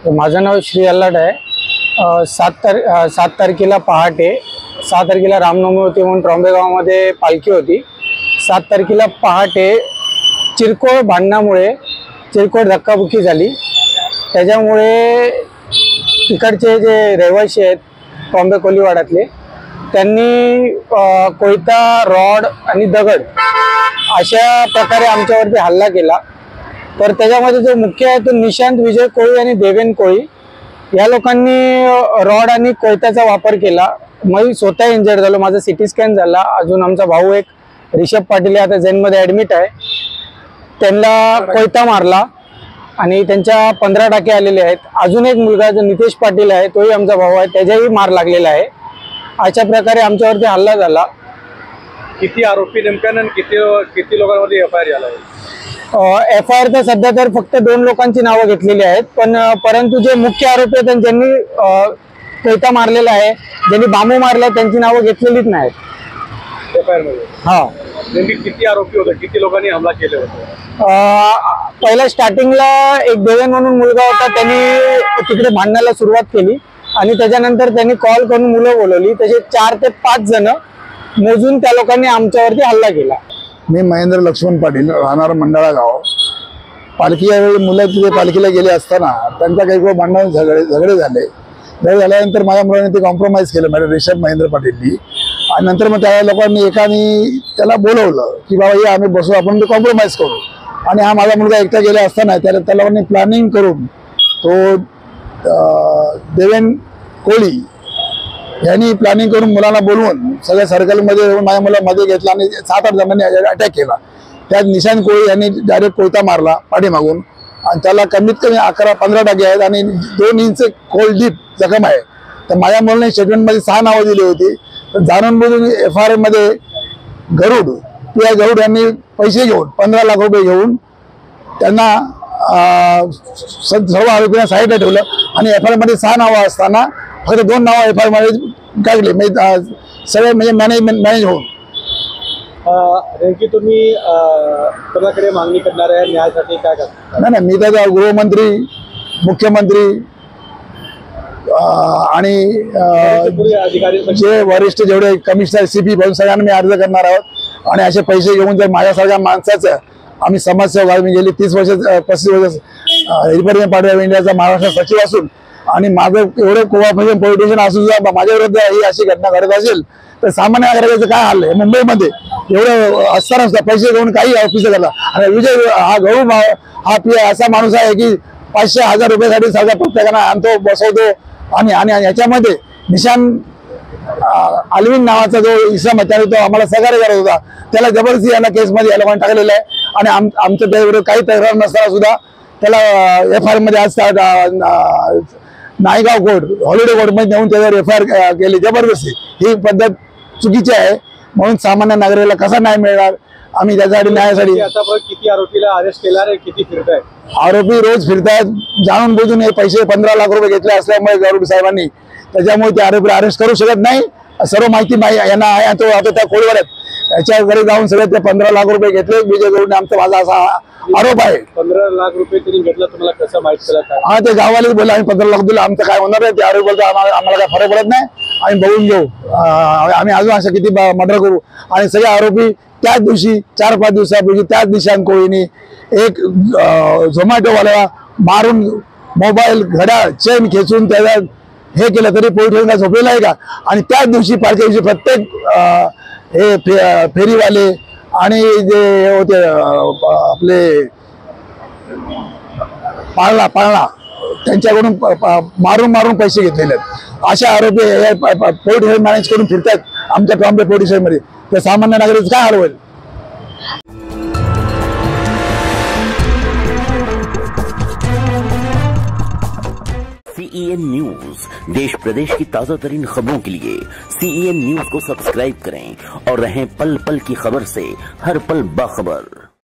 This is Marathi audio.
माझं नाव श्री अल्लाट आहे। 7 तारखेला पहाटे 6 तारखेला रामनवमी होती म्हणून ट्रॉम्बे गावामध्ये पालखी होती। 7 तारखेला पहाटे चिरकोळ भांडणामुळे चिरकोळ धक्काबुक्की झाली। त्याच्यामुळे तिकडचे जे रहिवासी आहेत ट्रॉम्बे कोलीवाड्यातले त्यांनी कोयता रॉड आणि दगड अशा प्रकारे आमच्यावरती हल्ला केला। तर त्याच्यामध्ये जो मुख्य आहे तो निशांत विजय कोळी आणि देवेन कोळी या लोकांनी रॉड आणि कोयत्याचा वापर केला। मी स्वतः इंजर्ड झालो, माझा सिटी स्कॅन झाला। अजून आमचा भाऊ एक ऋषभ पाटील आता जैनमध्ये ॲडमिट आहे, त्यांना कोयता मारला आणि त्यांच्या 15 टाके आलेले आहेत। अजून एक मुलगा जो नितेश पाटील आहे तोही आमचा भाऊ आहे, त्याच्याही मार लागलेला आहे। अशा प्रकारे आमच्यावरती हल्ला झाला। किती आरोपी नेमक्या किती लोकांवरती एफआयआर झाला आहे? एफआयआर तर सध्या तर फक्त 2 लोकांची नावं घेतलेली आहेत, परंतु जे मुख्य आरोपी आहेत ज्यांनी कोयता मारलेला आहे, ज्यांनी बांबू मारला त्यांची नावं घेतलेलीच नाहीत एफआयआर मध्ये। हा, नेमके किती आरोपी होते, किती लोकांनी हमला केले होते? पहिला स्टार्टिंगला एक देवेन म्हणून मुलगा होता, त्यांनी तिकडे भांडणाला सुरुवात केली आणि त्याच्यानंतर त्यांनी कॉल करून मुलं बोलवली। तसे 4 ते 5 जण मोजून त्या लोकांनी आमच्यावरती हल्ला केला। मी महेंद्र लक्ष्मण पाटील, राहणार मंडाळा गाव। पालखी यावेळी मुलं तिथे पालखीला गेले असताना त्यांचा काही भांडण झगडे झाल्यानंतर माझ्या मुलाने ते कॉम्प्रोमाइज केलं, मॅडम ऋषभ महेंद्र पाटीलनी। आणि नंतर मग त्या लोकांनी एकाने त्याला बोलवलं की बाबा ये आम्ही बसू, आपण ते कॉम्प्रोमाइज करू। आणि हा माझा मुलगा एकटा गेला असताना त्या लोकांनी प्लॅनिंग करून तो देवेन कोळी यांनी प्लॅनिंग करून मुलांना बोलवून सगळ्या सर्कलमध्ये येऊन माझ्या मुलामध्ये घेतला आणि 7-8 जणांनी अटॅक केला। त्यात निशांत कोळी यांनी डायरेक्ट कोयता मारला पाठीमागून आणि त्याला कमीत कमी 11-15 टाके आहेत आणि 2 इंच खोल डीप जखम आहे। तर माझ्या मुलाने स्टेटमेंटमध्ये 6 नावं दिली होती। तर जाणून बुजून एफआयआर मध्ये गरुड पी.आय. गरुड यांनी पैसे घेऊन 15 लाख रुपये घेऊन त्यांना सर्व आरोपींना साईडला ठेवलं आणि एफआयआर मध्ये 6 नावं असताना फक्त 2 नावं एफआयआर मध्ये काढले, सगळे म्हणजे मॅनेज होऊन। नेमकी तुम्ही कोणाकडे मागणी करणार आहे न्यायासाठी, काय करणार? नाही, मी तर गृहमंत्री, मुख्यमंत्री आणि जे वरिष्ठ जेवढे कमिशनर सीपी म्हणून सगळ्यांना मी अर्ज करणार आहोत। आणि असे पैसे घेऊन जर माझ्यासारख्या माणसाचं आम्ही समाजसेवा, मी गेली 30 वर्ष 35 वर्ष रिपब्लिकन पार्टी ऑफ इंडियाचा महाराष्ट्र सचिव असून आणि माझं एवढं कोऑपरेशन पॉलिटिशियन असून सुद्धा माझ्या विरुद्ध ही अशी घटना घडत असेल तर सामान्य नागरिकाचं काय हाल आहे? मुंबईमध्ये एवढं असताना सुद्धा पैसे घेऊन काही ऑफिसर करता। आणि विजय हा गहू हा असा माणूस आहे की 500-1000 रुपयासाठी सगळ्या प्रत्येकांना आणतो, बसवतो। आणि याच्यामध्ये निशान अलविन नावाचा जो इसम आहे त्याने तो आम्हाला सहकार्य करत होता, त्याला जबरदस्ती याला केसमध्ये या लोकांनी टाकलेलं आहे। आणि आमच्या त्याविरुद्ध काही तक्रार नसताना सुद्धा त्याला एफआयआर मध्ये आज नायगाव कोर्ट, हॉलिडे कोर्टमध्ये नेऊन त्याच्यावर एफआयआर केली जबरदस्ती। ही पद्धत चुकीची आहे, म्हणून सामान्य नागरिकाला कसा न्याय मिळणार? आम्ही त्यासाठी न्यायासाठी आतापर्यंत किती आरोपीला अरेस्ट केला आहे, किती फिरतायत? आरोपी रोज फिरतायत, जाणून बुजून हे पैसे 15 लाख रुपये घेतले असल्यामुळे गरुड साहेबांनी त्याच्यामुळे ते आरोपीला अरेस्ट करू शकत नाही। सर्व माहिती यांना आहे, तो आता त्या कोळीवाड्यात याच्याकडे जाऊन सगळे ते 15 लाख रुपये घेतले विजय गरुडने, आमचा माझा असा आरोप आहे। 15 लाख रुपये तरी घेतला, तुम्हाला कसं माहित केलं? हा, ते गाववालेच बोलले आम्ही 15 लाख दिले, आमचं काय होणार आहे? ते आरोप बोलतो आम्हाला काय फरक पडत नाही, आम्ही बघून घेऊ, आम्ही अजून असं किती मर्डर करू। आणि सगळे आरोपी त्याच दिवशी 4-5 दिवसापूर्वी त्याच निशांत कोळीने एक झोमॅटोवाल्याला मारून मोबाईल, घड्याळ, चेन खेचून त्याला हे केलं, तरी पोलीस स्टेशनला झोपलेला आहे का? आणि त्याच दिवशी पालखी दिवशी प्रत्येक हे फेरीवाले आणि जे होते आपले पाळणा त्यांच्याकडून मारून पैसे घेतलेले आहेत। अशा आरोपी पोलीस स्टेशन मॅनेज करून फिरतात आमच्या ट्रॉम्बे पोलीस स्टेशनमध्ये, तर सामान्य नागरिक काय हाल होईल? CEN न्यूज, देश प्रदेश की ताजा तरीन खबरों के लिए CEN न्यूज को सब्सक्राइब करें और रहें पल पल की खबर से हर पल बाखबर।